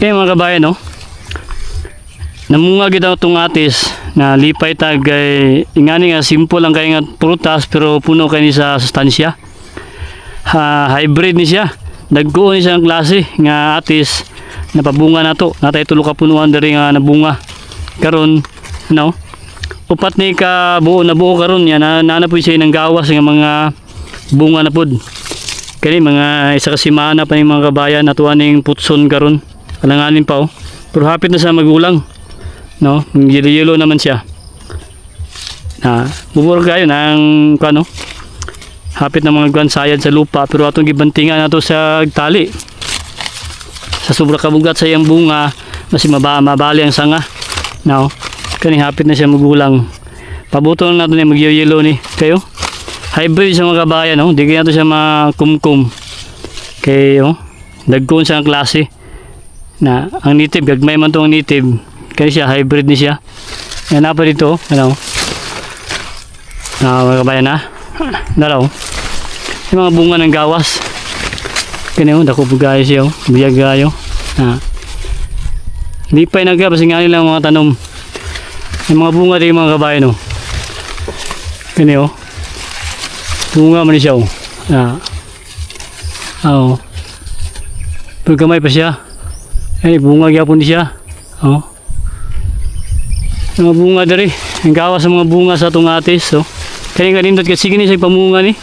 Kaya mga kabayan, no? Namunga kita itong atis na lipay tagay ingani nga simple lang kay nga prutas pero puno kay ni sa sustansya. Hybrid ni siya. Dagko ni siyang klase nga atis na pabunga nato. Natay tulo ka punuan diri nga nabunga. Karon, no? Upat ni ka buo na buo karon ya na po siya ng gawas nga mga bunga na pud. Kani mga isa ka semana pa ni mga kabayan atuan ning putson karon. Alanganin pa oh. Pero hapit na sa magulang. No, yelo naman siya. Bubur kayo ng ano? Hapit na mga guwan sayad sa lupa pero atong gibantingan nato sa tali. Sa sobra kabugat sa iyang bunga, kasi mabali ang sanga. No. Kani hapit na siya magulang. Pabuto na nato ni magyelo ni kayo. Hybrid sa mga kabayan, no? Di kaya nato siya makumkum. Kayo, dagkon sa klase. Na ang native gagmay man tong native kaya siya hybrid ni siya yan na pa dito ano mga kabayan na dalaw yung mga bunga ng gawas kanya dako bugay siya biyag gayo hindi pa inaga kasi nga nila mga tanom yung mga bunga din mga kabayan no kanya bunga man siya pero gamay pa siya. Ay, bunga gyapon siya. Oh. Mga bunga diri. Ang gawas sa mga bunga sa atong atis, oh. Kani kanindot kasi gini sa pamunga ni.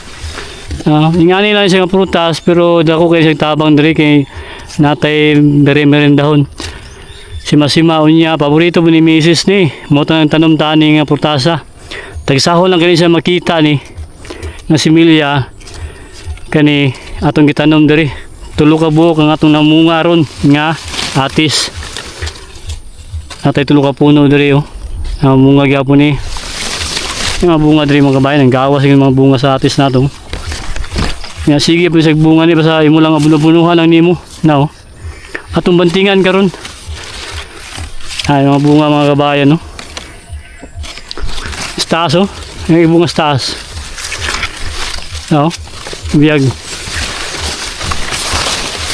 Ingani lang siya nga prutas pero dako kay sa tabang diri kay natay diri merendahon. Sima-sima unya paborito ni Mrs. ni. Mo tang tanom tani nga prutasa. Tagsahol lang kani siya makita ni. Nga similya kani atong gitanom diri. Tulo ka buok ang atong namunga ron nga atis. Natay tulo ka puno diri oh. Bunga gyapon ni. Yung mga bunga diri mga kabayan, ang gawas yung mga bunga sa atis nato. Nga sige po sa bunga ni basta imo lang abuno-bunuhan lang nimo. Na oh. Atong bantingan karon. Ay mga bunga mga kabayan no. Stas oh. Yung bunga stas. No. Biyag.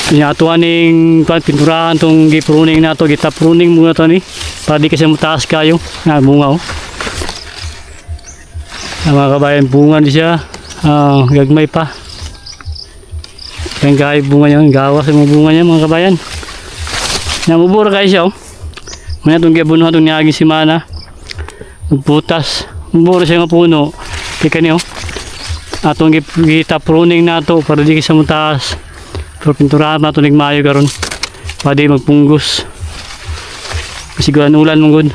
Yung atuaning pinturahan itong gipruning na ito, gitapruning muna ito ni para di kasi mataas kayo bunga oh. Mga kabayan bunga di siya gagmay pa yung gaya bunga niya, gawas yung bunga niya mga kabayan namubura kayo siya oh. Muna itong gibunuhan itong niaging simana magputas mubura siya nga puno kaya kanyo atong gitapruning na ito para di kasi mataas. Pero pinturahan na ito nagmayo karon pwede magpunggos kasi gawan ulan mong good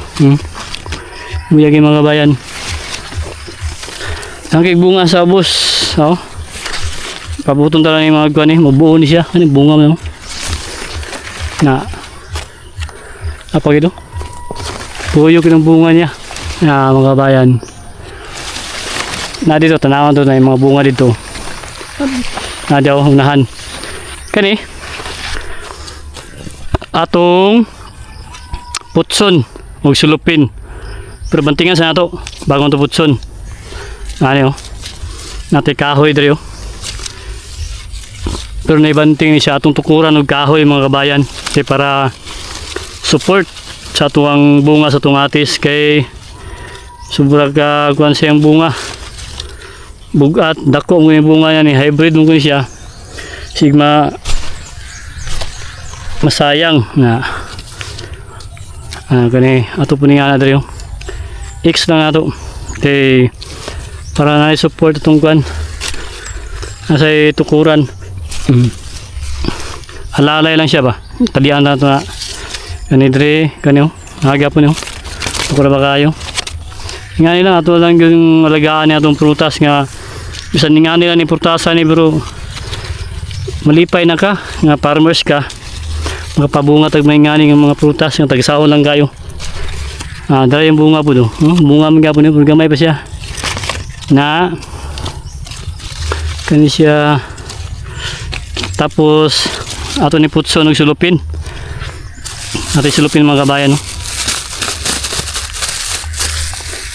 buyagin mga bayan ang bunga sa abos oh. Pabuton talaga yung mga gawan mabuo ni siya ano bunga mo na apa gitu tuyok yung bunga niya mga bayan na dito tanawan to na yung mga bunga dito na daw unahan kani atong putson og sulupin pero bantingan sa nato bagong to putson ano natay kahoy diri pero naibanting ni siya atong tukuran og kahoy mga kabayan kay para support sa tuwang bunga sa tuwang atis kay sobra ka kuan siyang bunga bugat dako mo yung bunga yan hybrid mo ko siya sigma masayang na kani ato po nga na dali X lang ato kay para na support itong kuan nasa tukuran alalay lang siya ba talian na ito na kani dali kani aga po niyo tukura ba kayo nga nila ato lang yung alagaan niya itong prutas nga bisan nga nila ni prutasa ni bro malipay na ka nga farmers ka makapabunga tag may ngani ng mga prutas yung tagsahon lang kayo dala yung bunga po do bunga mga po niyo gamay pa siya na kani siya tapos ato ni putso nagsulupin ato sulupin mga kabayan no?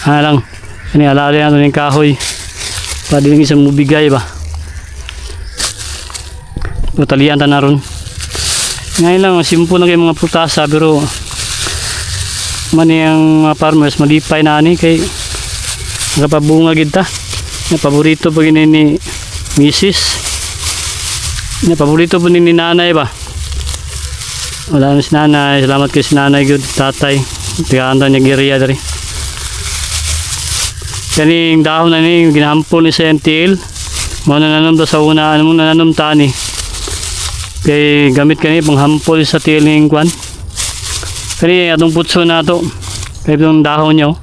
Lang kani alala nato ng kahoy pwede ng isang mubigay ba tutalian ta na ron Ngayon lang, simple lang kayo mga prutasa, pero mani ang mga farmers, malipay na ani, kay nakapabunga kita. Yung paborito pa gini ni Mrs. Yung paborito po ni nanay ba? Wala na si nanay, salamat kay si nanay, good tatay. Tiganda niya giriya dari. Kaning dahon na ni, ginahampol ni sa NTL. Mga nananom daw sa una, ano mong nananom tani. Kay gamit kani panghampol sa tiil ng kwan. Kani atong putso na to. Kay itong dahon niya.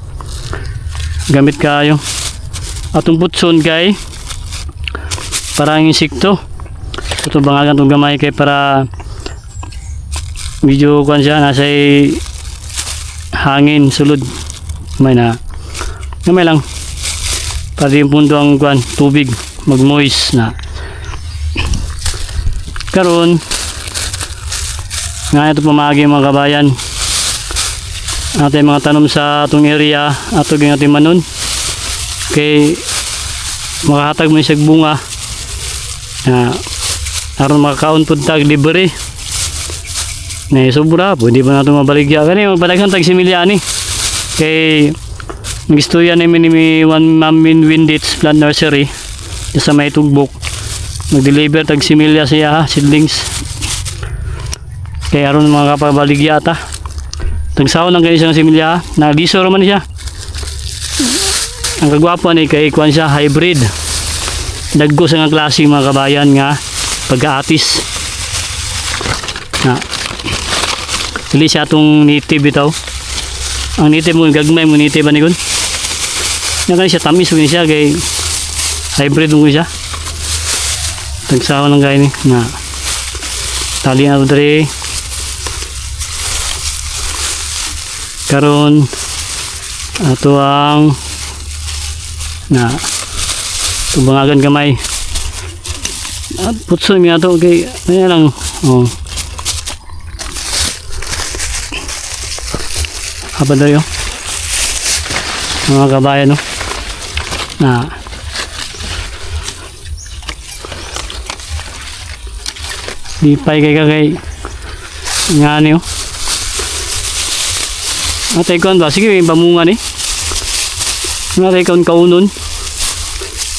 Gamit kayo. Atong putson kay parang insekto. Ito bangagan itong gamay kay para medyo kwan siya, nasa hangin, sulod. May na. Gamay lang. Para yung pundo ang kwan, tubig, mag-moist na. Karon nga ito pamagi mga kabayan. Atay mga tanom sa atong area, ato ging ating manon. Kay makahatag mo isang bunga. Aron makakaon pud tag libre. Nay sobra, pwede ba nato mabaligya kani magpadaghan tag similya ni. Kay nagistorya namin ni One Ma'am Windits Plant Nursery sa may tugbok. Mag-deliver tag similya siya ha, seedlings. Kaya aron mga kapabaligya ta. Tagsaw lang kayo isang similya ha. Nagdisor man siya. Ang kagwapo ni kay kuan siya hybrid. Daggo sa nga klase mga kabayan nga pagkaatis. Na. Dili siya atong native bitaw. Ang native mo gagmay mo native ani kun. Nga siya tamis mo siya kay hybrid mo siya. Tagsawa lang gaya ni na tali na ito dari karon ato ang na tubangagan gamay at putso niya ito kay kanya lang oh. Apa daw yun mga kabayan no na lipay kay nga niyo atay kon ba sige may pamunga ni atay kon kaunon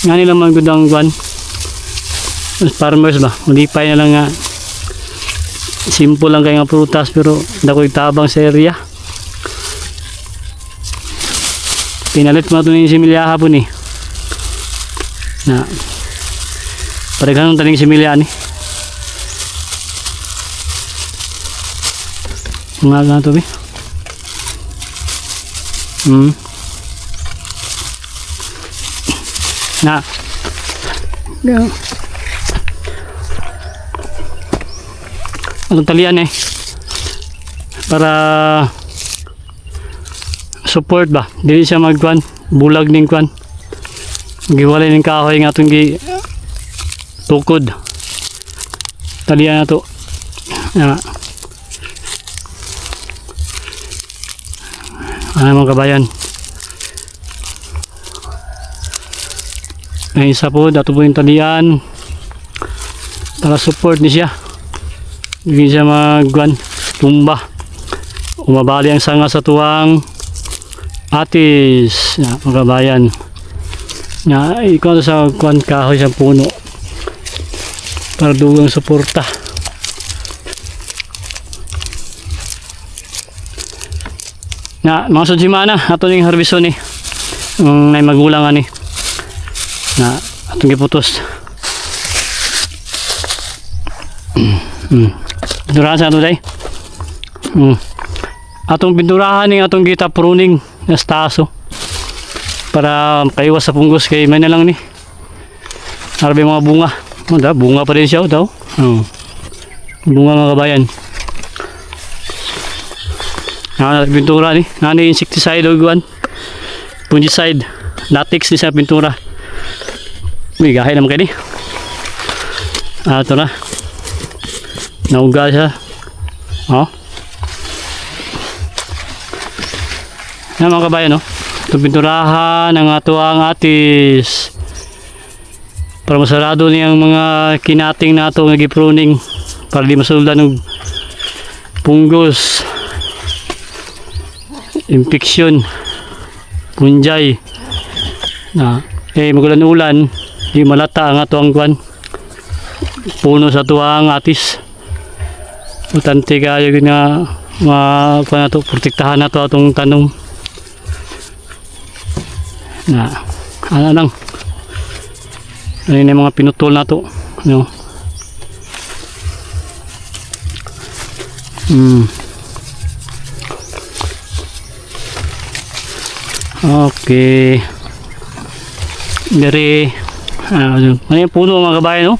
nga nila man gudang kwan farmers ba lipay na lang nga simple lang kay nga prutas pero dakoy tabang sa area pinalit mo ito yung similya hapon eh na parang taning similya ni mga ganito ba? Na. Yeah. Ang talian eh. Para support ba? Dili siya magkuan, bulag ning kuan. Giwalay ning kahoy nga atong gi tukod. Talian na to. Yeah. Mga kabayan ay isa po dato po yung talian para support ni siya hindi siya magwan tumba umabali ang sanga sa tuwang atis ya, mga kabayan na ikaw sa kwan kahoy sa puno para dugang suporta. Na mga sudsimana ato ning harbison ni nay magulang ani na atong giputos pinturahan sa ato day atong pinturahan ning atong gita pruning na staso para kaiwas sa punggos kay may na lang ni harbi mga bunga bunga pa rin siya daw bunga mga kabayan. Pintura ni nani insecticide o guan fungicide latex ni sa pintura may gahay naman kayo ni ito na nauga siya yan mga kabayan no ito pinturahan ng ato ang atis para masarado niyang mga kinating na ito nagipruning para di masuldan ng punggos, infeksyon, punjay. Na magulan-ulan, di malata ang ato ang kwan. Puno sa tuwang atis. Utante kayo nga kuan na to, protektahan na to atong tanom. Na ano lang. Ano yung mga pinutol na to. Ano? Okay. Dari ano yung puno mga kabayan, no?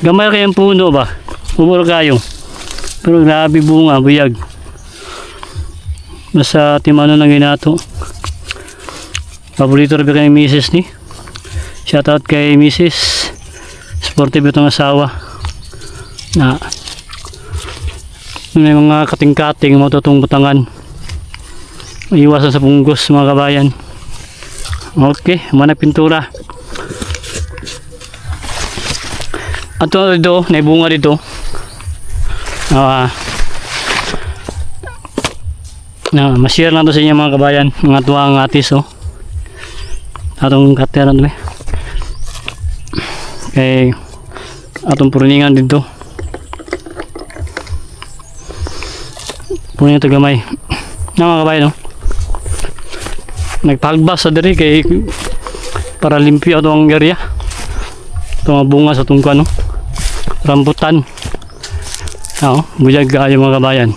Gamay kayang puno ba? Umuro kayo. Pero grabe bunga, buyag. Basta timano ng ginato. Paborito rin kay Mrs. ni. Shoutout kay Mrs. Sportive itong asawa. Na may mga kating-kating matutong butangan. Iwasan sa punggos mga kabayan. Okay, mana pintura. Ato dito, may bunga dito. Ma-share lang to sa inyo mga kabayan, mga tuwang atis, oh. Atong kateran to, kay atong pruningan dito. Puno ito gamay. Mga kabayan, oh. Nagpagbas sa diri kay para limpyo atong area. Ito mga bunga sa tungkwan, no? Rambutan. Buyag kayo mga kabayan.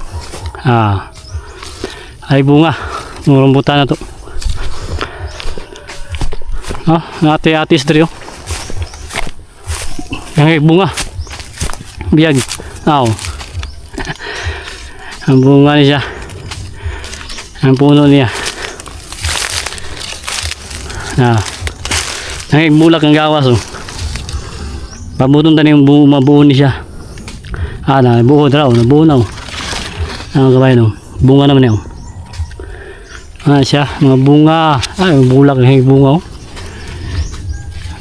Ay bunga. Mga rambutan na to. Nati-atis diri, oh. Ay bunga. Biyag. Ang bunga niya. Ang puno niya. Bulak ang gawas, oh. Pabutong tani yung mabuo ni siya. Nabuo daw, nabuo na, oh. Ang kabayan, oh. Bunga naman yun. Siya, mga bunga. Bulak ang bunga, oh.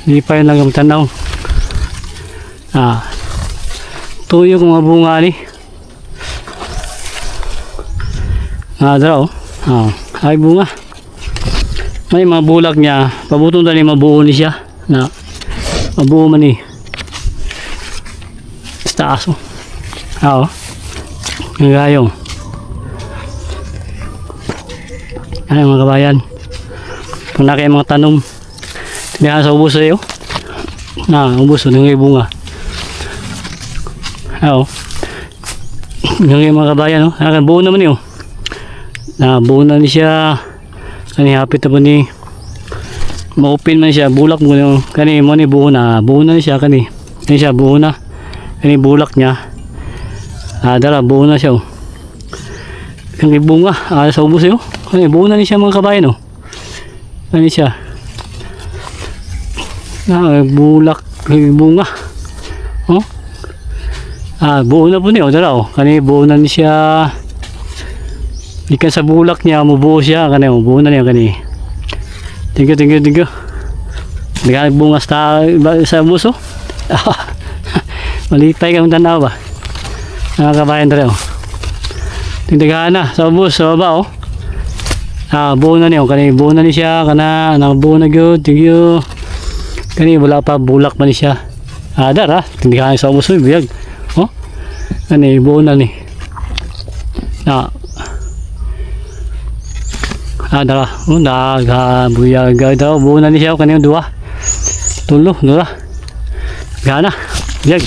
Hindi pa yun lang ang tanaw. Tuyo kong mga bunga ni. Daw, oh. Ay bunga. May mga bulak niya. Pabutong tani mabuo ni siya. Mabuo man ni. Taas, oh. Ang gayong. Ano mga kabayan, kung na kayo mga tanom, tindihan sa ubos sa'yo, ubos, yung bunga. Yung mga kabayan, oh. Buo naman yun, buo na niya. Hapit na po ni ma-open man siya, bulak mo yung kani mo ni buo na siya, kani siya buo na. Ini bulak niya. Dara buo na siya, oh. Kani bunga, sa ubos yun. Kani buo na ni siya mga kabayan, oh. Kani siya. Bulak, bunga. Oh. Buo na po niya, oh. Dara, oh. Kani buo na ni siya. Ikan sa bulak niya, mubuo siya. Kani, oh. Buo na niya, kani. Thank you. Naghanap bunga sa ubos, oh. Malipay kang tanaw ba? Mga kabayan tayo. Tingdagaan na sa ubos, sa baba, oh. Buo na niyo. Kani buo na ni siya. Buo na good. Thank you. Kani wala pa bulak pa ni siya. Dara. Tingdagaan sa ubos, oh. Biyag. Oh. Kani buo na ni. Dara. Buyag daw. Buo na ni siya. Kani yung dua. Tulo. Gana. Biyag.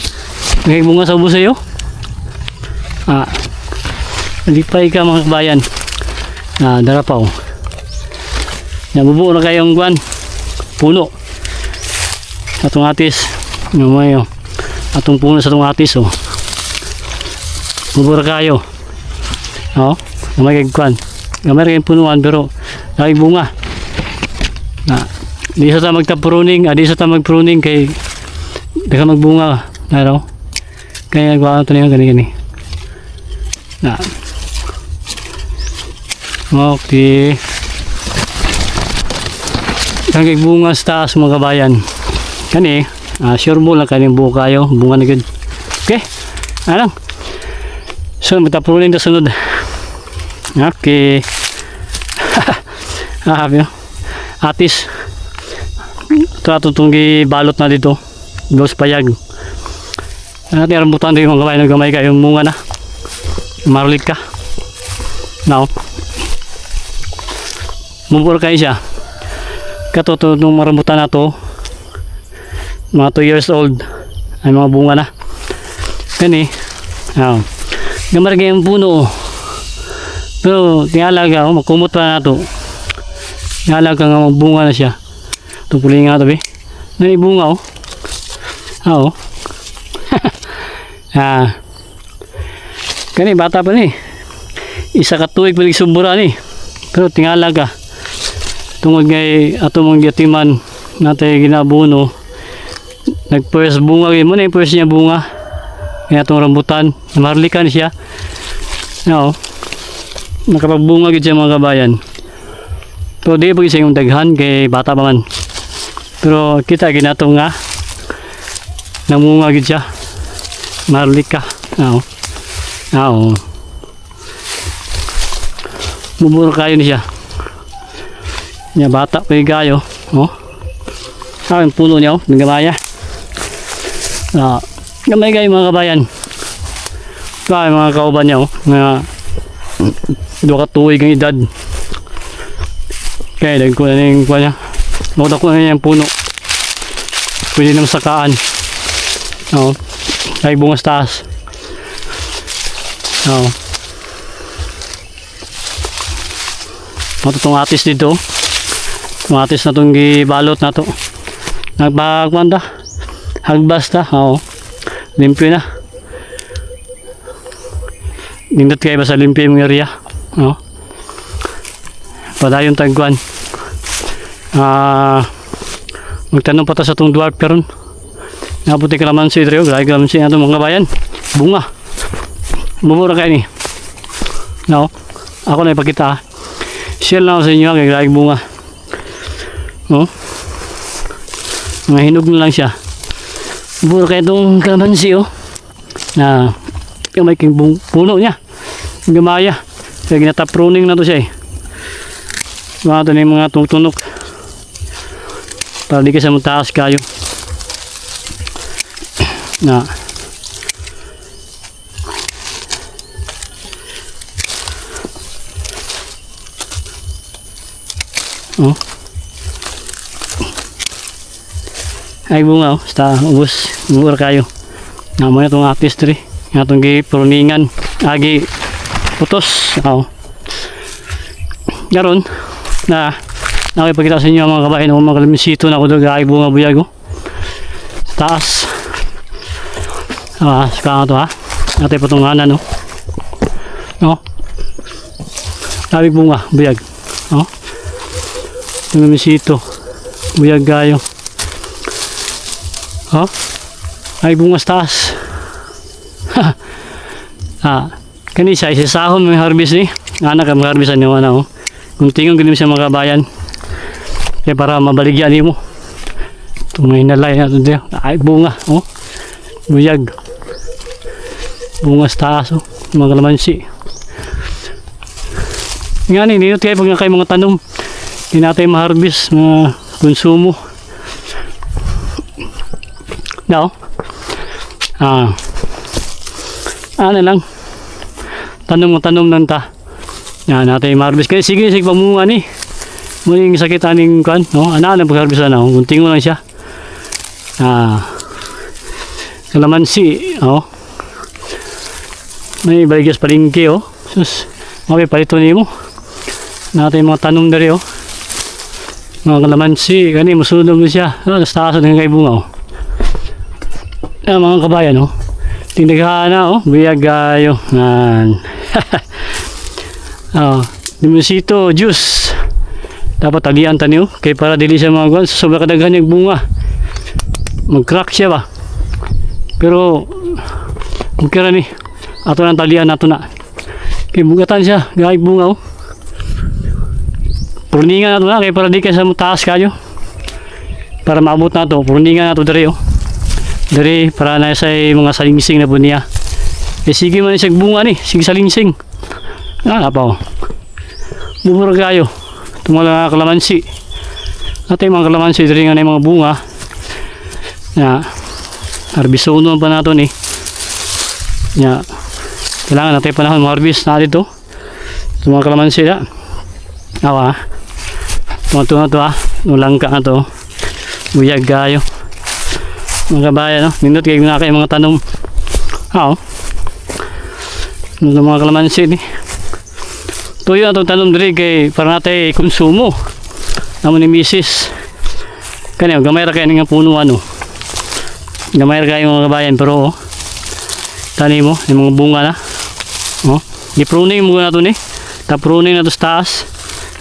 May bunga sa ubos sa'yo. Lipay ka mga kabayan. Dara pa, oh. Nabubuo na kayong guwan. Puno. Atong atis. Atong puno sa atong atis, oh. Bubuo na kayo. Gamay kayong guwan. Gamay kayong punuan, pero lagi bunga. Di sa ta magta-pruning. Di sa ta mag-pruning kay baka magbunga. Kaya nagwakang ito na yung gani-gani. Okay. Kaya bunga sa taas mga kabayan. Kani, sure mo lang kanin buo kayo. Bunga na good. Okay. So magtapunin na sunod. Okay. Happy. Atis. Ito atong balot na dito. Dos payag. Natin rambutan dito yung mga gamay ka. Yung munga na. Marulit ka. Now. Mumura kayo siya. Katoto nung marambutan na to. Mga 2 years old. Ay mga bunga na. Yan eh. Gamar yung puno. Pero tingalaga. Magkumot pa na to. Tingalaga nga bunga na siya. Tupuling nga ito be. Nani bunga oh. Oo. Kani bata pa ni. Isa ka tuig pa nagsubura ni. Pero tingalaga. Tungod ngay ato mong yatiman natay ginabuno. Nagpwes bunga mo na yung pwes niya bunga. Kaya itong rambutan. Maharlikan siya. Oo. Nakapagbunga gid siya mga kabayan. So di po isa yung daghan kay bata pa man. Pero kita ginato nga namunga gid siya. Maharlika. Oo. Oo. Buburo kayo ni siya. Nya bata pa yung gayo. Oh. Yung puno niya oh. Nagamaya. Gamay kayo mga kabayan. Kaya mga kauban niya oh. Na 2 katuig ang edad. Kaya dahil ko na yung kuha niya. Nakita ko na yung puno. Pwede nang sakaan. Oo. Ay bungas taas. Oo. Matutong atis dito. Itong atis na itong gibalot na ito. Nagpagmanda. Hagbas ta. Oo. Limpyo na. Nindot kayo ba sa limpyo yung area? Oo. Padayon tagkuan. Magtanong pa ta sa itong dwarf karon. Nabuti ka naman si Idrio. Grabe ka naman siya itong mga bayan. Bunga. Bumura kayo ni. No? Ako na ipakita. Share lang ako sa inyo. Kaya grabe bunga. No? Mga hinog na lang siya. Bumura kayo itong kalamansi oh. Na yung may puno niya. Gamaya. Kaya ginatapruning na to siya eh. Mga ito na yung mga tutunok. Para di ka sa mataas kayo. Na. Oh. Ay bunga oh. Basta ubos. Umura kayo. Naman itong apis tree. Itong gipruningan. Agi putos. Oh. Garon. Na nakipagkita sa inyo mga kabayan mga kalamisito na ako doon ay bunga buyag oh. Taas saka ito ha natin patunganan oh. No? Tabi bunga buyag oh. Kalamisito buyag gayo oh. Ay bunga sa taas kanisa isasahon may harvest ni anak ang harvestan nyo oh. Kung tingin ganun sa mga kabayan kaya para mabaligyan mo ito may nalay na ito ay bunga oh. Buyag bunga sa taas oh. Mga kalamansi nga ninot kayo pag kayo mga tanom hindi natin ma-harvest mga konsumo no? Ano lang tanom lang ta yan natin ma-harvest kaya sige pamunga ni muling sakit aning kan no ana na pag-harvest na kunting mo lang siya kalamansi oh may baligas palingki oh sus okay palito nimo natin mga tanom dari oh mga kalamansi kani musunog mo siya nasa taas ng kay bunga oh mga kabayan oh tindaghana oh biyag gayo oh limusito juice dapat talian taniyo kay para dili siya mga guwan sobra kadaghan yung bunga mag-crack siya ba pero magkira ni ato ng talian nato na kay bugatan siya gayag bunga oh pruningan nato na kay para di ka sa taas kayo para maabot nato pruningan nato diri oh diri para na sa mga salingsing na bunya Eh sige man siya bunga ni, sige salinsing. Pa oh. Bubura kayo. Itong mga kalamansi. At yung mga kalamansi diri nga na yung mga bunga. Ya. Harbisono pa nato ni. Ya. Kailangan natin panahon mag-harvest na dito. Itong mga kalamansi na. Awa. Mga to Nulang ka na to. Buyag kayo. Mga kabayan, no? Nindot kayo na kayo mga tanom. Oo. Mga kalamansi ni. Tuyo na itong tanom diri kay para natin konsumo. Naman ni Mrs. Kanya, gamay ra kayo nga puno ano. Gamay ra kayo mga kabayan pero tani mo, yung mga bunga na. Oh, i-pruning mo na ito ni. Ta-pruning na ito sa taas.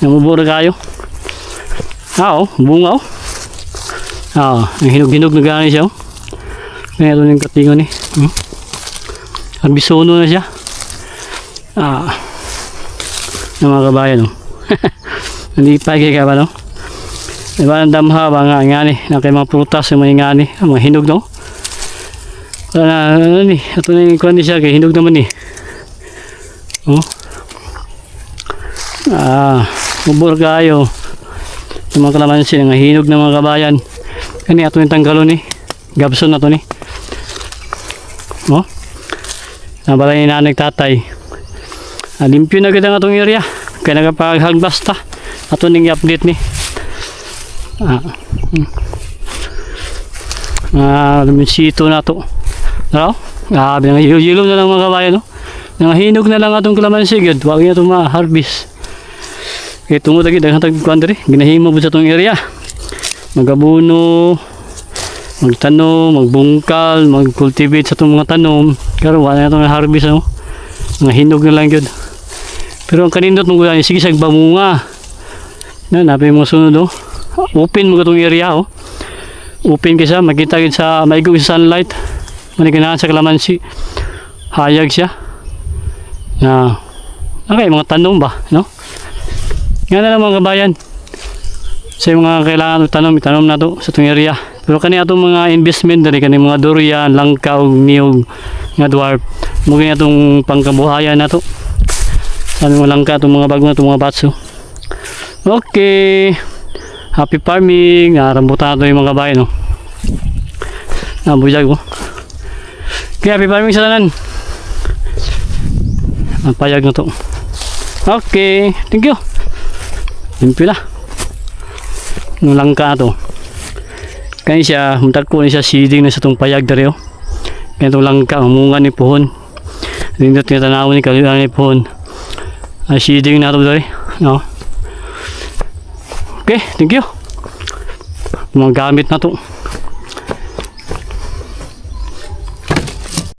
Namubura kayo. Bunga oh. Hinog-hinog na gano'n siya oh. Kaya ito yung katingo ni. Harbisono na siya. Ng mga kabayan oh. Hindi pa ka ba no? Diba ang damha ba nga ni na kay mga prutas yung mga nga ni mga hinog no? Ano ni? Ito na yung kuhan ni siya kay hinog naman ni. Oh. Mubur kayo. Yung mga kalamansi nga hinog ng mga kabayan. Kani ato yung tanggalo ni. Gabson na to ni. Oh. Nabalay ni nanay tatay. Limpyo na kita nga itong area. Kaya nagapaghagbas ta. Ato ning i-update ni. Lumisito na to. Ano? Grabe nga yilo na lang mga kabayan no. Nangahinog na lang atong kalamansi gud. Wag niya itong ma-harvest. Kaya tungod lagi daghang tagkuan diri. Ginahimo po sa itong area. Magabuno, magtanom, magbungkal, magkultivate sa itong mga tanom. Pero wala na itong harvest no. Nangahinog na lang gud. Pero ang kanindot mo gulay, sige sa bamunga. Napay mo sunod oh. Open mo itong area oh. Open kasi makita gid sa maigog sa sunlight. Maniganahan sa kalamansi. Hayag siya. Okay, mga tanom ba, no? Nga na lang mga kabayan. Sa mga kailangan tanom na to sa itong area. Pero kani atong mga investment dali kani mga durian, langka ug niyog nga dwarf. Mugin atong pangkabuhayan na to. Sabi mo lang ka itong mga bago na itong mga batso. Okay. Happy farming. Rambutan ito yung mga kabayan. Buyag ko. Okay, happy farming sa tanan. Ang payag na ito. Okay. Thank you. Limpyo na. Nung lang ka ito. Kaya siya, muntak ko siya seeding na sa itong payag dari. Kaya itong lang ka. Umungan ni pohon. Rindot nga tanawin ni kaliwan ni pohon. Seeding na ito dari. No? Okay, thank you. Mga gamit na to.